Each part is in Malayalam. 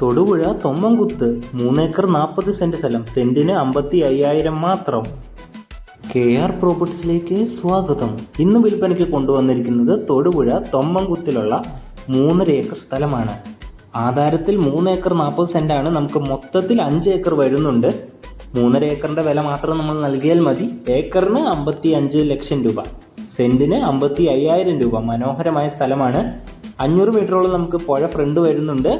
തൊടുപുഴ തൊമ്മൻകുത്ത് 3 ഏക്കർ 40 സെന്റ് സ്ഥലം, സെന്റിന് 55,000 മാത്രം. KR പ്രോപ്പർട്ടീസിലേക്ക് സ്വാഗതം. ഇന്ന് വിൽപ്പനയ്ക്ക് കൊണ്ടുവന്നിരിക്കുന്നത് തൊടുപുഴ തൊമ്മൻകുത്തിലുള്ള 3.5 ഏക്കർ സ്ഥലമാണ്. ആധാരത്തിൽ 3 ഏക്കർ 40 സെന്റാണ്. നമുക്ക് മൊത്തത്തിൽ 5 ഏക്കർ വരുന്നുണ്ട്. 3.5 ഏക്കറിന്റെ വില മാത്രം നമ്മൾ നൽകിയാൽ മതി. ഏക്കറിന് 55 ലക്ഷം രൂപ, സെന്റിന് 55,000 രൂപ. മനോഹരമായ സ്ഥലമാണ്. 500 മീറ്ററോളം നമുക്ക് പുഴ ഫ്രണ്ട് വരുന്നുണ്ട്.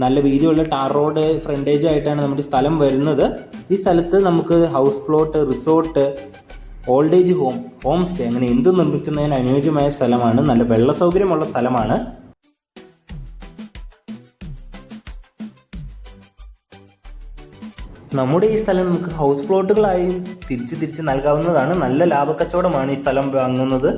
നല്ല വീതിയുള്ള ടാർ റോഡ് ഫ്രണ്ടേജ് ആയിട്ടാണ് നമ്മുടെ സ്ഥലം വരുന്നത്. ഈ സ്ഥലത്ത് നമുക്ക് house plot, resort, old age home, home stay അങ്ങനെ എന്ത് നിർമ്മിക്കുന്നതിന് അനുയോജ്യമായ സ്ഥലമാണ്. നല്ല വെള്ള സൗകര്യമുള്ള സ്ഥലമാണ്. നമ്മുടെ ഈ സ്ഥലം നമുക്ക് ഹൗസ് പ്ലോട്ടുകളായും തിരിച്ച് നൽകാവുന്നതാണ്. നല്ല ലാഭക്കച്ചവടമാണ് ഈ സ്ഥലം വാങ്ങുന്നത്.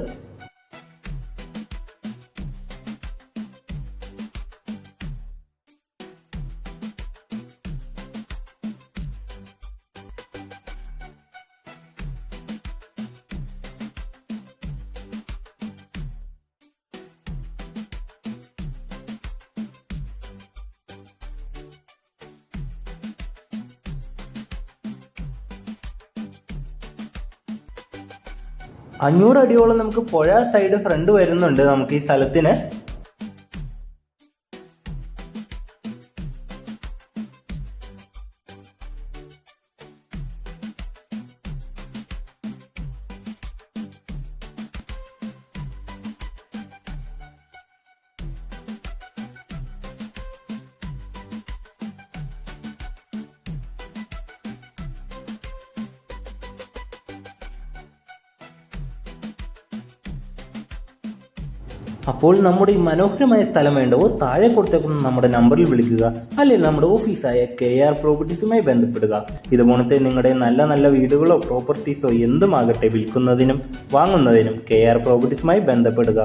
അഞ്ഞൂറ് അടിയോളം നമുക്ക് പുഴ സൈഡ് ഫ്രണ്ട് വരുന്നുണ്ട് നമുക്ക് ഈ സ്ഥലത്തിന്. അപ്പോൾ നമ്മുടെ ഈ മനോഹരമായ സ്ഥലം വേണ്ടവർ താഴെ കൊടുത്തേക്കുന്ന നമ്മുടെ നമ്പറിൽ വിളിക്കുക, അല്ലെങ്കിൽ നമ്മുടെ ഓഫീസായ KR പ്രോപ്പർട്ടീസുമായി ബന്ധപ്പെടുക. ഇതുപോലത്തെ നിങ്ങളുടെ നല്ല നല്ല വീടുകളോ പ്രോപ്പർട്ടീസോ എന്തുമാകട്ടെ, വിൽക്കുന്നതിനും വാങ്ങുന്നതിനും KR പ്രോപ്പർട്ടീസുമായി ബന്ധപ്പെടുക.